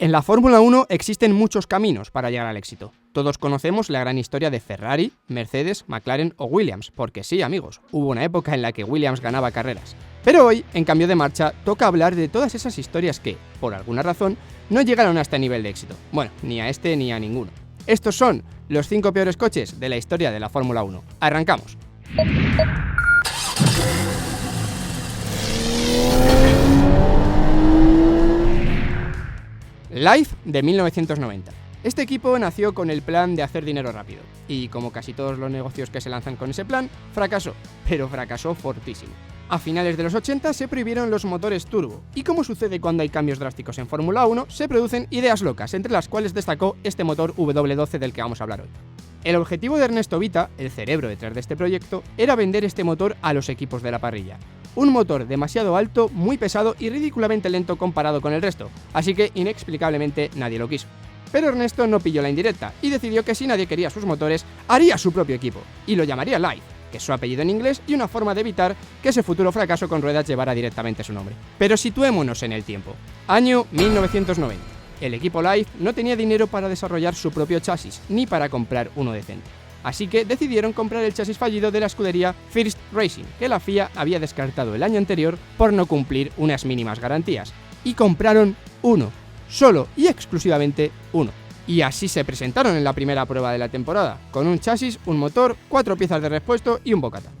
En la Fórmula 1 existen muchos caminos para llegar al éxito. Todos conocemos la gran historia de Ferrari, Mercedes, McLaren o Williams, porque sí, amigos, hubo una época en la que Williams ganaba carreras. Pero hoy, en cambio de marcha, toca hablar de todas esas historias que, por alguna razón, no llegaron a este nivel de éxito. Bueno, ni a este ni a ninguno. Estos son los 5 peores coches de la historia de la Fórmula 1. ¡Arrancamos! Life de 1990. Este equipo nació con el plan de hacer dinero rápido, y como casi todos los negocios que se lanzan con ese plan, fracasó, pero fracasó fortísimo. A finales de los 80 se prohibieron los motores turbo, y como sucede cuando hay cambios drásticos en Fórmula 1, se producen ideas locas, entre las cuales destacó este motor W12 del que vamos a hablar hoy. El objetivo de Ernesto Vita, el cerebro detrás de este proyecto, era vender este motor a los equipos de la parrilla. Un motor demasiado alto, muy pesado y ridículamente lento comparado con el resto, así que inexplicablemente nadie lo quiso. Pero Ernesto no pilló la indirecta y decidió que si nadie quería sus motores, haría su propio equipo, y lo llamaría Life, que es su apellido en inglés y una forma de evitar que ese futuro fracaso con ruedas llevara directamente su nombre. Pero situémonos en el tiempo. Año 1990. El equipo Life no tenía dinero para desarrollar su propio chasis, ni para comprar uno decente. Así que decidieron comprar el chasis fallido de la escudería First Racing, que la FIA había descartado el año anterior por no cumplir unas mínimas garantías. Y compraron uno, solo y exclusivamente uno. Y así se presentaron en la primera prueba de la temporada, con un chasis, un motor, 4 piezas de repuesto y un bocata.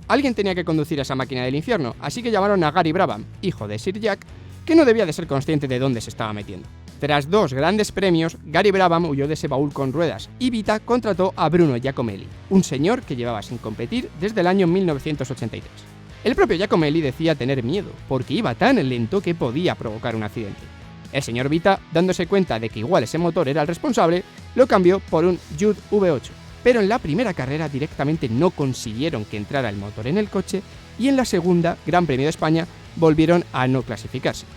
Alguien tenía que conducir esa máquina del infierno, así que llamaron a Gary Brabham, hijo de Sir Jack, que no debía de ser consciente de dónde se estaba metiendo. Tras 2 grandes premios, Gary Brabham huyó de ese baúl con ruedas y Vita contrató a Bruno Giacomelli, un señor que llevaba sin competir desde el año 1983. El propio Giacomelli decía tener miedo, porque iba tan lento que podía provocar un accidente. El señor Vita, dándose cuenta de que igual ese motor era el responsable, lo cambió por un Jude V8, pero en la primera carrera directamente no consiguieron que entrara el motor en el coche y en la segunda, Gran Premio de España, volvieron a no clasificarse.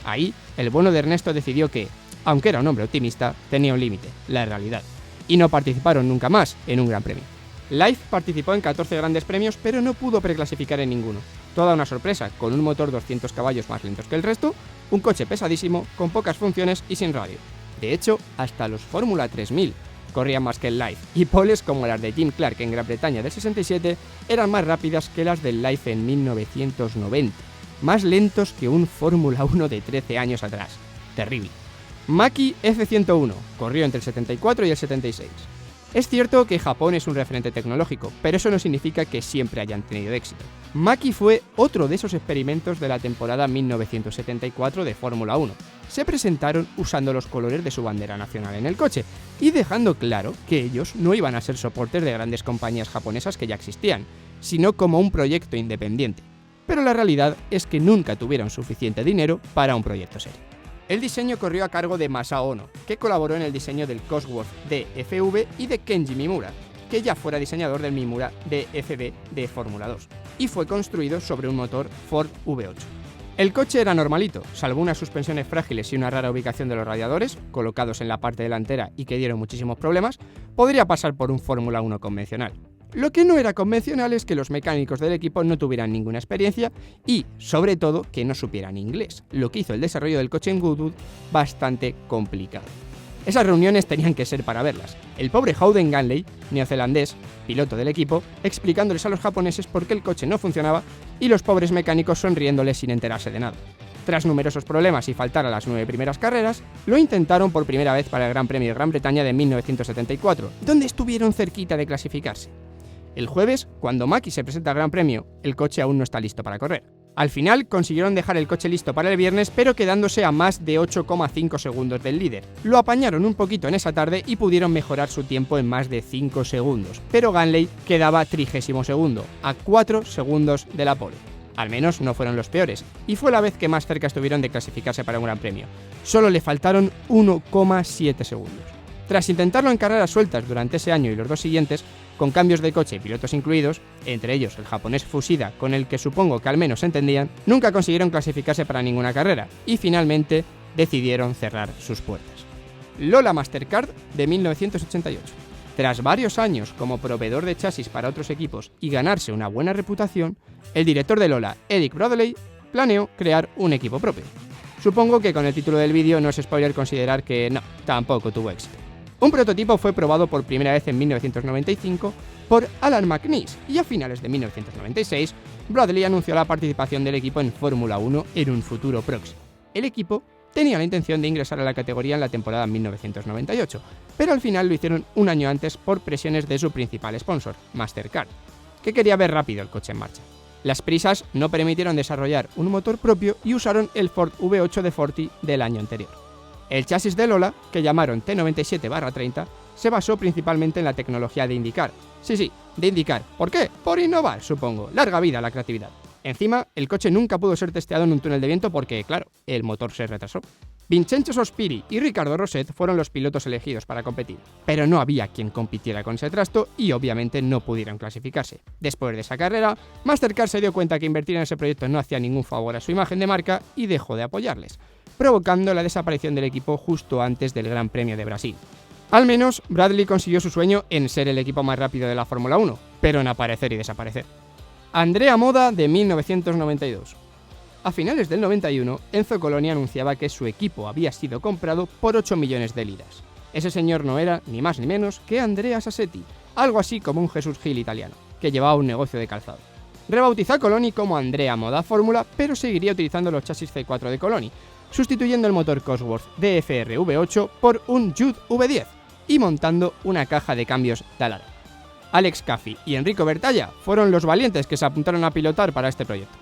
Ahí, el bueno de Ernesto decidió que, aunque era un hombre optimista, tenía un límite, la realidad, y no participaron nunca más en un gran premio. Life participó en 14 grandes premios, pero no pudo preclasificar en ninguno. Toda una sorpresa, con un motor 200 caballos más lentos que el resto, un coche pesadísimo, con pocas funciones y sin radio. De hecho, hasta los Fórmula 3000 corrían más que el Life, y poles como las de Jim Clark en Gran Bretaña del 67 eran más rápidas que las del Life en 1990. Más lentos que un Fórmula 1 de 13 años atrás. Terrible. Maki F101 corrió entre el 74 y el 76. Es cierto que Japón es un referente tecnológico, pero eso no significa que siempre hayan tenido éxito. Maki fue otro de esos experimentos de la temporada 1974 de Fórmula 1. Se presentaron usando los colores de su bandera nacional en el coche y dejando claro que ellos no iban a ser soportes de grandes compañías japonesas que ya existían, sino como un proyecto independiente. Pero la realidad es que nunca tuvieron suficiente dinero para un proyecto serio. El diseño corrió a cargo de Masao Ono, que colaboró en el diseño del Cosworth DFV y de Kenji Mimura, que ya fuera diseñador del Mimura DFB de Fórmula 2, y fue construido sobre un motor Ford V8. El coche era normalito, salvo unas suspensiones frágiles y una rara ubicación de los radiadores, colocados en la parte delantera y que dieron muchísimos problemas, podría pasar por un Fórmula 1 convencional. Lo que no era convencional es que los mecánicos del equipo no tuvieran ninguna experiencia y, sobre todo, que no supieran inglés, lo que hizo el desarrollo del coche en Goodwood bastante complicado. Esas reuniones tenían que ser para verlas. El pobre Howden Ganley, neozelandés, piloto del equipo, explicándoles a los japoneses por qué el coche no funcionaba y los pobres mecánicos sonriéndoles sin enterarse de nada. Tras numerosos problemas y faltar a las 9 primeras carreras, lo intentaron por primera vez para el Gran Premio de Gran Bretaña de 1974, donde estuvieron cerquita de clasificarse. El jueves, cuando Maki se presenta al Gran Premio, el coche aún no está listo para correr. Al final consiguieron dejar el coche listo para el viernes, pero quedándose a más de 8,5 segundos del líder. Lo apañaron un poquito en esa tarde y pudieron mejorar su tiempo en más de 5 segundos, pero Ganley quedaba 32º, a 4 segundos de la pole. Al menos no fueron los peores, y fue la vez que más cerca estuvieron de clasificarse para un Gran Premio. Solo le faltaron 1,7 segundos. Tras intentarlo en carreras sueltas durante ese año y los 2 siguientes, con cambios de coche y pilotos incluidos, entre ellos el japonés Fushida, con el que supongo que al menos se entendían, nunca consiguieron clasificarse para ninguna carrera, y finalmente decidieron cerrar sus puertas. Lola Mastercard de 1988. Tras varios años como proveedor de chasis para otros equipos y ganarse una buena reputación, el director de Lola, Eric Bradley, planeó crear un equipo propio. Supongo que con el título del vídeo no es spoiler considerar que no, tampoco tuvo éxito. Un prototipo fue probado por primera vez en 1995 por Alan McNeice y a finales de 1996 Bradley anunció la participación del equipo en Fórmula 1 en un futuro próximo. El equipo tenía la intención de ingresar a la categoría en la temporada 1998, pero al final lo hicieron un año antes por presiones de su principal sponsor, Mastercard, que quería ver rápido el coche en marcha. Las prisas no permitieron desarrollar un motor propio y usaron el Ford V8 de Forti del año anterior. El chasis de Lola, que llamaron T97-30, se basó principalmente en la tecnología de IndyCar. Sí, de IndyCar. ¿Por qué? Por innovar, supongo. Larga vida a la creatividad. Encima, el coche nunca pudo ser testeado en un túnel de viento porque, claro, el motor se retrasó. Vincenzo Sospiri y Ricardo Rosset fueron los pilotos elegidos para competir, pero no había quien compitiera con ese trasto y obviamente no pudieron clasificarse. Después de esa carrera, Mastercard se dio cuenta que invertir en ese proyecto no hacía ningún favor a su imagen de marca y dejó de apoyarles, provocando la desaparición del equipo justo antes del Gran Premio de Brasil. Al menos, Bradley consiguió su sueño en ser el equipo más rápido de la Fórmula 1, pero en aparecer y desaparecer. Andrea Moda de 1992. A finales del 91, Enzo Coloni anunciaba que su equipo había sido comprado por 8 millones de liras. Ese señor no era, ni más ni menos, que Andrea Sassetti, algo así como un Jesús Gil italiano, que llevaba un negocio de calzado. Rebautizó a Coloni como Andrea Moda Fórmula, pero seguiría utilizando los chasis C4 de Coloni, sustituyendo el motor Cosworth DFR V8 por un Jude V10 y montando una caja de cambios Dallara. Alex Caffi y Enrico Bertaglia fueron los valientes que se apuntaron a pilotar para este proyecto.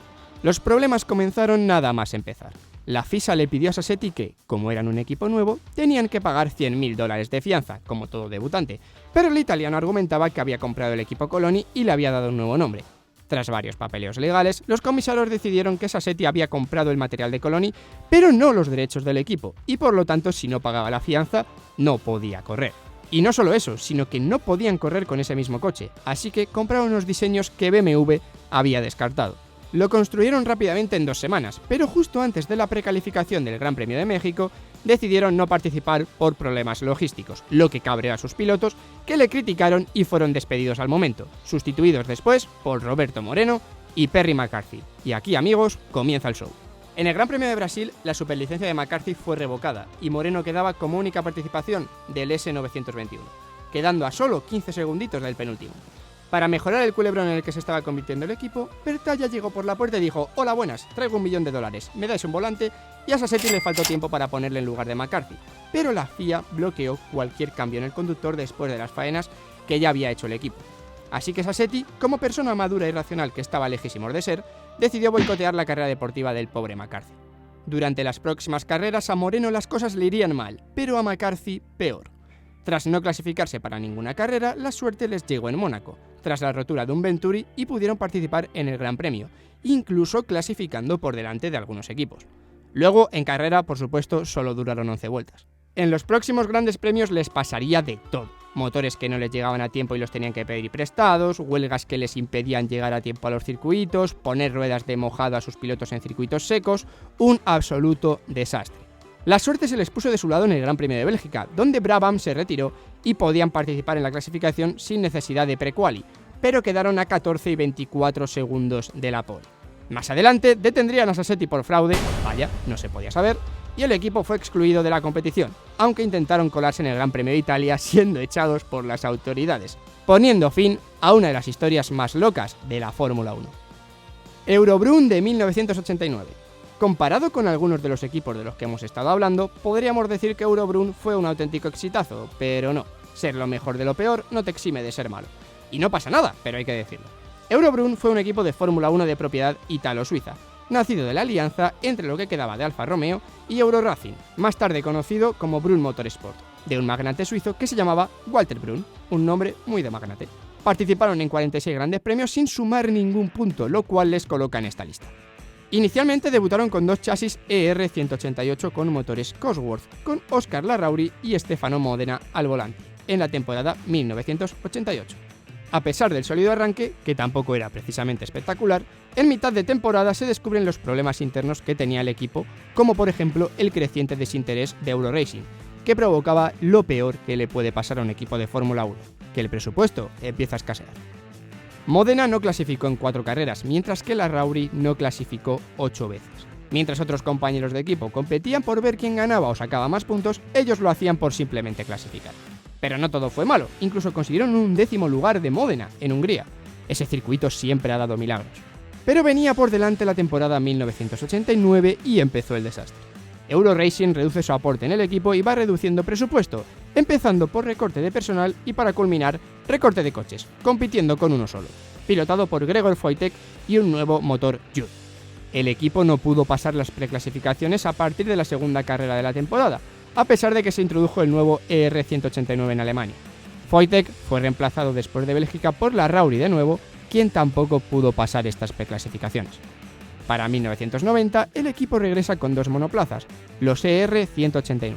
Los problemas comenzaron nada más empezar. La FISA le pidió a Sassetti que, como eran un equipo nuevo, tenían que pagar $100.000 de fianza, como todo debutante, pero el italiano argumentaba que había comprado el equipo Coloni y le había dado un nuevo nombre. Tras varios papeleos legales, los comisarios decidieron que Sassetti había comprado el material de Coloni, pero no los derechos del equipo, y por lo tanto, si no pagaba la fianza, no podía correr. Y no solo eso, sino que no podían correr con ese mismo coche, así que compraron unos diseños que BMW había descartado. Lo construyeron rápidamente en 2 semanas, pero justo antes de la precalificación del Gran Premio de México, decidieron no participar por problemas logísticos, lo que cabreó a sus pilotos, que le criticaron y fueron despedidos al momento, sustituidos después por Roberto Moreno y Perry McCarthy. Y aquí, amigos, comienza el show. En el Gran Premio de Brasil, la superlicencia de McCarthy fue revocada y Moreno quedaba como única participación del S921, quedando a solo 15 segunditos del penúltimo. Para mejorar el culebrón en el que se estaba convirtiendo el equipo, Bertaglia llegó por la puerta y dijo: «Hola, buenas, traigo $1 millón, ¿me dais un volante?», y a Sassetti le faltó tiempo para ponerle en lugar de McCarthy, pero la FIA bloqueó cualquier cambio en el conductor después de las faenas que ya había hecho el equipo. Así que Sassetti, como persona madura y racional que estaba lejísimos de ser, decidió boicotear la carrera deportiva del pobre McCarthy. Durante las próximas carreras a Moreno las cosas le irían mal, pero a McCarthy peor. Tras no clasificarse para ninguna carrera, la suerte les llegó en Mónaco, tras la rotura de un Venturi, y pudieron participar en el Gran Premio, incluso clasificando por delante de algunos equipos. Luego, en carrera, por supuesto, solo duraron 11 vueltas. En los próximos grandes premios les pasaría de todo. Motores que no les llegaban a tiempo y los tenían que pedir prestados, huelgas que les impedían llegar a tiempo a los circuitos, poner ruedas de mojado a sus pilotos en circuitos secos, un absoluto desastre. La suerte se les puso de su lado en el Gran Premio de Bélgica, donde Brabham se retiró y podían participar en la clasificación sin necesidad de pre-quali, pero quedaron a 14 y 24 segundos de la pole. Más adelante detendrían a Sassetti por fraude, vaya, no se podía saber, y el equipo fue excluido de la competición, aunque intentaron colarse en el Gran Premio de Italia siendo echados por las autoridades, poniendo fin a una de las historias más locas de la Fórmula 1. Eurobrunn de 1989. Comparado con algunos de los equipos de los que hemos estado hablando, podríamos decir que Eurobrunn fue un auténtico exitazo, pero no, ser lo mejor de lo peor no te exime de ser malo. Y no pasa nada, pero hay que decirlo. Eurobrunn fue un equipo de Fórmula 1 de propiedad italo-suiza, nacido de la alianza entre lo que quedaba de Alfa Romeo y Euro Racing, más tarde conocido como Brunn Motorsport, de un magnate suizo que se llamaba Walter Brunn, un nombre muy de magnate. Participaron en 46 grandes premios sin sumar ningún punto, lo cual les coloca en esta lista. Inicialmente debutaron con 2 chasis ER188 con motores Cosworth, con Oscar Larrauri y Stefano Modena al volante, en la temporada 1988. A pesar del sólido arranque, que tampoco era precisamente espectacular, en mitad de temporada se descubren los problemas internos que tenía el equipo, como por ejemplo el creciente desinterés de Euroracing, que provocaba lo peor que le puede pasar a un equipo de Fórmula 1, que el presupuesto empieza a escasear. Modena no clasificó en 4 carreras, mientras que Larrauri no clasificó 8 veces. Mientras otros compañeros de equipo competían por ver quién ganaba o sacaba más puntos, ellos lo hacían por simplemente clasificar. Pero no todo fue malo, incluso consiguieron un 10º lugar de Módena, en Hungría. Ese circuito siempre ha dado milagros. Pero venía por delante la temporada 1989 y empezó el desastre. Euroracing reduce su aporte en el equipo y va reduciendo presupuesto, empezando por recorte de personal y para culminar, recorte de coches, compitiendo con uno solo, pilotado por Gregor Wojtek y un nuevo motor Judd. El equipo no pudo pasar las preclasificaciones a partir de la segunda carrera de la temporada, a pesar de que se introdujo el nuevo ER189 en Alemania. Wojtek fue reemplazado después de Bélgica por Larrauri de nuevo, quien tampoco pudo pasar estas preclasificaciones. Para 1990, el equipo regresa con 2 monoplazas, los ER189.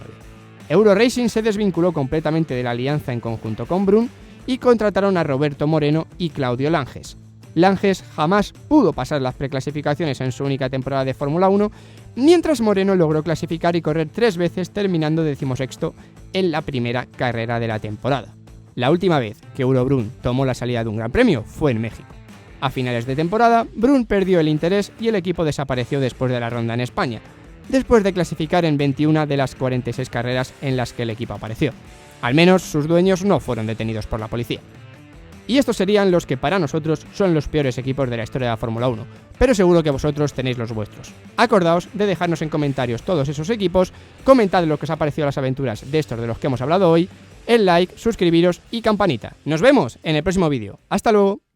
Euroracing se desvinculó completamente de la alianza en conjunto con Brun y contrataron a Roberto Moreno y Claudio Langes. Langes jamás pudo pasar las preclasificaciones en su única temporada de Fórmula 1, mientras Moreno logró clasificar y correr 3 veces, terminando 16º en la primera carrera de la temporada. La última vez que Eurobrun tomó la salida de un gran premio fue en México. A finales de temporada, Brun perdió el interés y el equipo desapareció después de la ronda en España, después de clasificar en 21 de las 46 carreras en las que el equipo apareció. Al menos sus dueños no fueron detenidos por la policía. Y estos serían los que para nosotros son los peores equipos de la historia de la Fórmula 1, pero seguro que vosotros tenéis los vuestros. Acordaos de dejarnos en comentarios todos esos equipos, comentad lo que os ha parecido las aventuras de estos de los que hemos hablado hoy, el like, suscribiros y campanita. Nos vemos en el próximo vídeo. ¡Hasta luego!